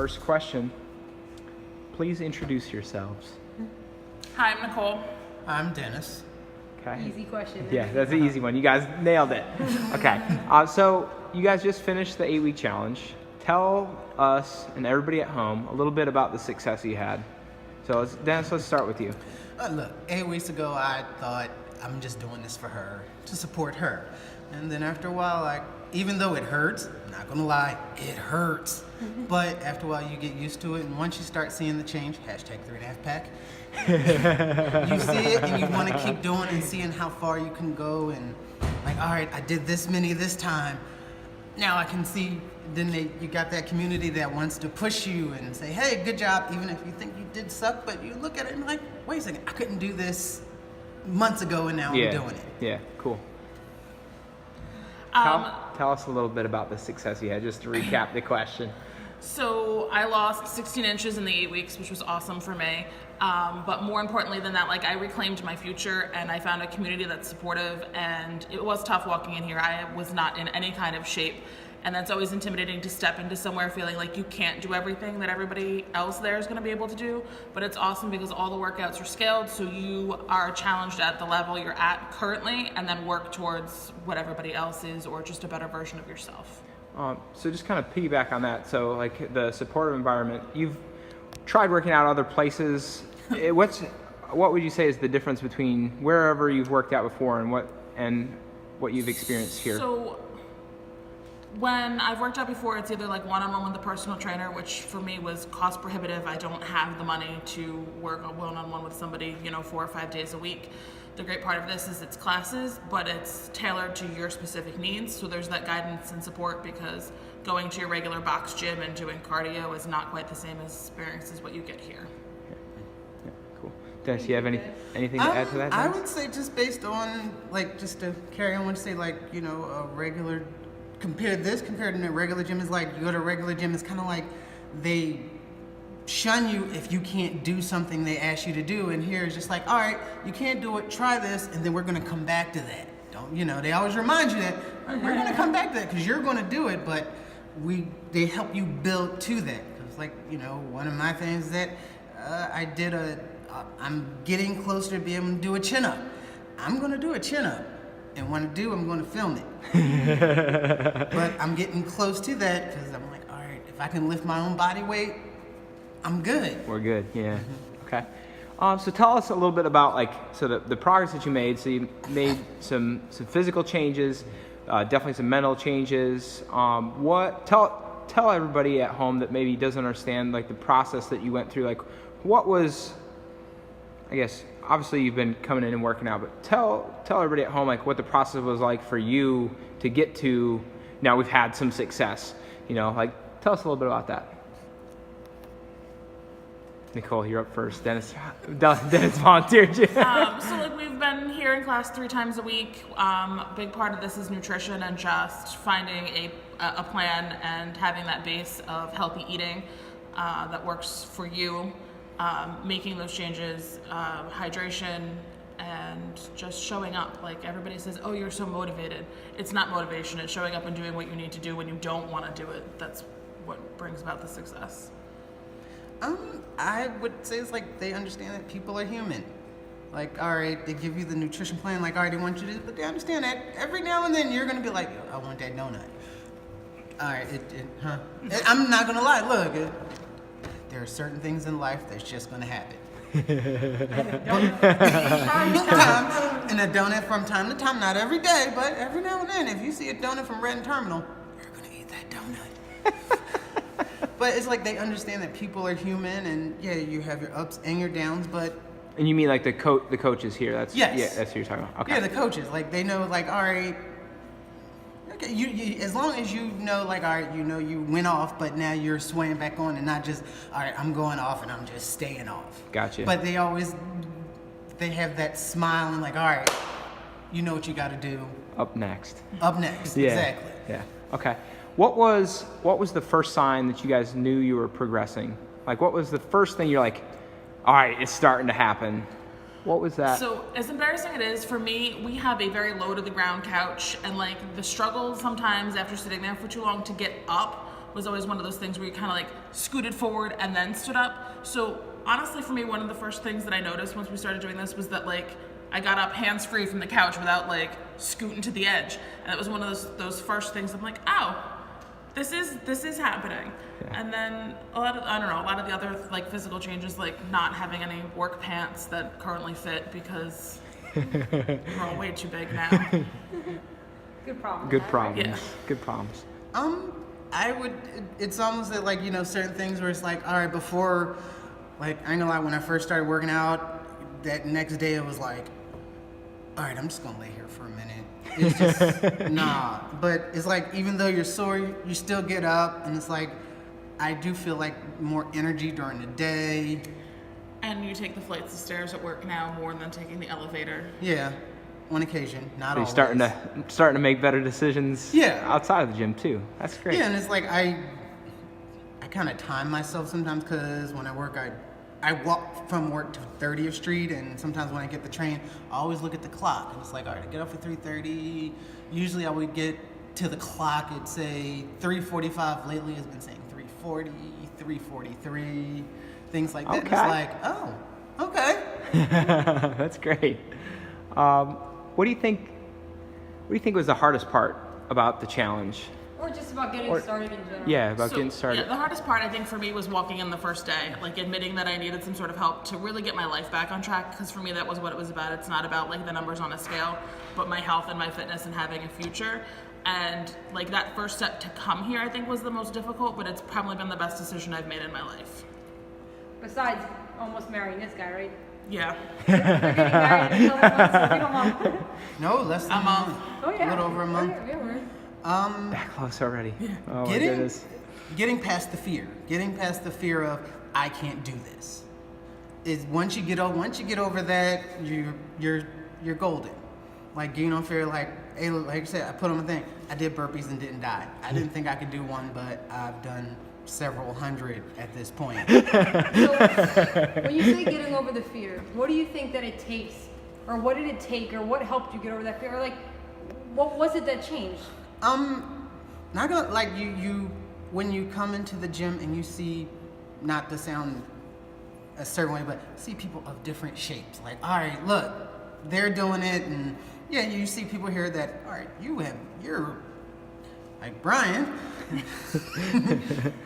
first question, please introduce yourselves. Hi, I'm Nicole. I'm Dennis. Okay. Easy question. Yeah, that's an easy one. You guys nailed it. Okay. So you guys just finished the 8-week challenge. Tell us and everybody at home a little bit about the success you had. So Dennis, let's start with you. Look, 8 weeks ago I thought I'm just doing this for her, to support her. And then after a while, even though it hurts, I'm not gonna lie, it hurts. But after a while you get used to it, and once you start seeing the change, #3.5 pack, you see it and you wanna keep doing and seeing how far you can go, and like, all right, I did this many this time. Now I can see, then you got that community that wants to push you and say, hey, good job, even if you think you did suck, but you look at it and like, wait a second, I couldn't do this months ago and now I'm doing it. Yeah, cool. Tell us a little bit about the success you had, just to recap the question. So I lost 16 inches in the 8 weeks, which was awesome for me. But more importantly than that, I reclaimed my future and I found a community that's supportive, and it was tough walking in here. I was not in any kind of shape. And that's always intimidating to step into somewhere feeling like you can't do everything that everybody else there is going to be able to do. But it's awesome because all the workouts are scaled, so you are challenged at the level you're at currently and then work towards what everybody else is, or just a better version of yourself. So just kind of piggyback on that. So like the supportive environment, you've tried working out other places. What would you say is the difference between wherever you've worked out before and what you've experienced here? So when I've worked out before, it's either like one-on-one with a personal trainer, which for me was cost prohibitive. I don't have the money to work one-on-one with somebody, 4 or 5 days a week. The great part of this is it's classes, but it's tailored to your specific needs. So there's that guidance and support, because going to your regular box gym and doing cardio is not quite the same experience as what you get here. Yeah, cool. Dennis, you have anything to add to that? I would say just based on, just to carry on, I would say a regular, compared to a regular gym, is like, you go to a regular gym, it's kind of like they shun you if you can't do something they ask you to do, and here it's just like, all right, you can't do it, try this, and then we're going to come back to that. They always remind you that we're going to come back to that because you're going to do it, but they help you build to that. Because one of my things that I'm getting closer to being able to do a chin-up. I'm going to do a chin-up, and when I do, I'm going to film it. But I'm getting close to that because I'm like, all right, if I can lift my own body weight, I'm good. We're good, yeah. Mm-hmm. Okay. So tell us a little bit about the progress that you made. So you made some physical changes, definitely some mental changes. Tell everybody at home that maybe doesn't understand the process that you went through. What was, I guess, obviously you've been coming in and working out, but tell everybody at home what the process was like for you to get to now we've had some success. Tell us a little bit about that. Nicole, you're up first. Dennis volunteered you. So we've been here in class 3 times a week. A big part of this is nutrition and just finding a plan and having that base of healthy eating that works for you. Making those changes, hydration, and just showing up. Everybody says, oh, you're so motivated. It's not motivation. It's showing up and doing what you need to do when you don't want to do it. That's what brings about the success. I would say it's they understand that people are human. All right, they give you the nutrition plan, all right, they want you to, but they understand that every now and then you're going to be like, I want that donut. All right, I'm not going to lie, look, there are certain things in life that's just going to happen. And a donut from time to time, not every day, but every now and then, if you see a donut from Redden Terminal, you're going to eat that donut. But it's they understand that people are human, and yeah, you have your ups and your downs, but... And you mean the coaches here? Yes. Yeah, that's what you're talking about. Okay. Yeah, the coaches, they know, all right, okay, you as long as you know, all right, you went off, but now you're swaying back on, and not just, all right, I'm going off and I'm just staying off. Gotcha. But they have that smile and all right, you know what you got to do. Up next. Yeah. Exactly. Yeah. Okay. What was the first sign that you guys knew you were progressing? What was the first thing you're all right, it's starting to happen? What was that? So as embarrassing it is, for me, we have a very low to the ground couch, and the struggle sometimes after sitting there for too long to get up was always one of those things where you kind of like scooted forward and then stood up. So honestly, for me, one of the first things that I noticed once we started doing this was that like I got up hands-free from the couch without like scooting to the edge. And it was one of those first things I'm like, oh, this is happening. Yeah. And then a lot of the other like physical changes, like not having any work pants that currently fit because we're all way too big now. Good problem. Good problems. Yeah. Good problems. It's almost that, like, certain things where it's like, all right, before, like, I ain't gonna lie, when I first started working out, that next day it was like, all right, I'm just gonna lay here for a minute. It's just, nah. But it's like, even though you're sore, you still get up, and it's like, I do feel like more energy during the day. And you take the flights of stairs at work now more than taking the elevator. Yeah, on occasion, not So you're always. starting to make better decisions. Yeah. Outside of the gym too. That's great. Yeah, and it's like I kind of time myself sometimes because when I work, I walk from work to 30th Street, and sometimes when I get the train, I always look at the clock, and it's like, all right, I get up at 3:30. Usually I would get to the clock at, say, 3:45. Lately it's been saying 3:40, 3:43, things like that. Okay. And it's like, oh, okay. That's great. What do you think was the hardest part about the challenge? Or just about getting started in general. Yeah, about So, getting started. Yeah, the hardest part I think for me was walking in the first day, like admitting that I needed some sort of help to really get my life back on track. Because for me, that was what it was about. It's not about like the numbers on a scale, but my health and my fitness and having a future. And like that first step to come here, I think was the most difficult, but it's probably been the best decision I've made in my life. Besides almost marrying this guy, right? Yeah. They're getting married in a couple months, so we don't want. No, less than A month. Oh yeah. A little over a month. Yeah, we're. That close already. Oh my Getting- goodness. Getting past the fear of I can't do this is once you get over that, you're golden. Like, fear, like, hey, like I said, I put on my thing. I did burpees and didn't die. I didn't think I could do one, but I've done several hundred at this point. So, when you say getting over the fear, what do you think that it takes, or what did it take, or what helped you get over that fear, or like, what was it that changed? Not gonna, like, you when you come into the gym and you see, not to sound a certain way, but see people of different shapes. Like, all right, look, they're doing it, and yeah, you see people here that, all right, you're like Brian,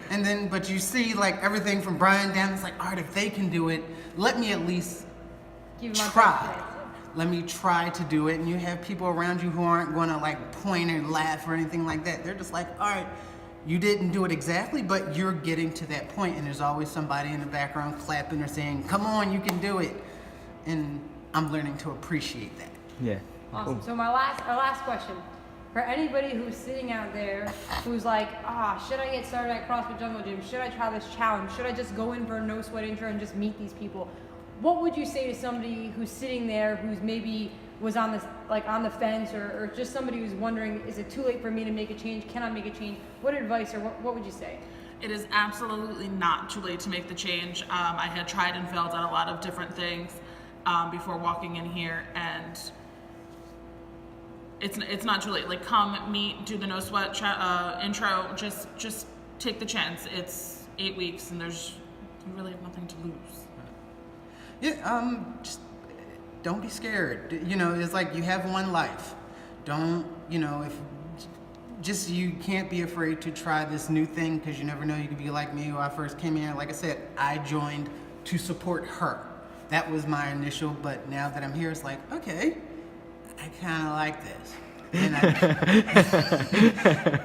and then, but you see like everything from Brian down. It's like, all right, if they can do it, let me at least Give my try. best chance. Let me try to do it. And you have people around you who aren't going to like point and laugh or anything like that. They're just like, all right, you didn't do it exactly, but you're getting to that point. And there's always somebody in the background clapping or saying, come on, you can do it. And I'm learning to appreciate that. Yeah. Awesome. So our last question. For anybody who's sitting out there who's like, should I get started at CrossFit Jungle Gym? Should I try this challenge? Should I just go in for a no sweat intro and just meet these people? What would you say to somebody who's sitting there who's maybe was on the fence, or just somebody who's wondering, is it too late for me to make a change? Can I make a change? What advice or what would you say? It is absolutely not too late to make the change. I had tried and failed at a lot of different things before walking in here, and it's not too late. Like, come, meet, do the no sweat intro. Just take the chance. It's 8 weeks, and you really have nothing to lose. Yeah, just don't be scared. It's like you have one life. Don't, you can't be afraid to try this new thing, because you never know. You could be like me, when I first came here. Like I said, I joined to support her. That was my initial, but now that I'm here, it's like, okay, I kind of like this. And,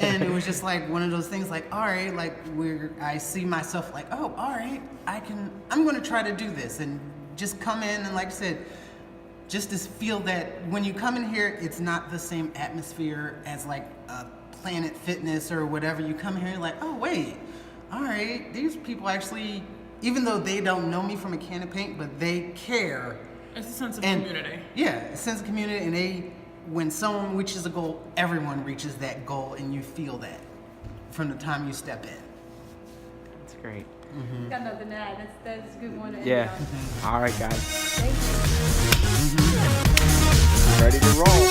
and it was just like one of those things, like, all right, like where I see myself like, oh, all right, I'm going to try to do this, and just come in, and like I said, just to feel that when you come in here, it's not the same atmosphere as like Planet Fitness or whatever. You come here like, oh wait, all right, these people actually, even though they don't know me from a can of paint, but they care. It's a sense of community. Yeah, a sense of community, and when someone reaches a goal, everyone reaches that goal, and you feel that from the time you step in. That's great. Got nothing to add. That's a good one. Yeah. All right, guys. Thank you. Ready to roll.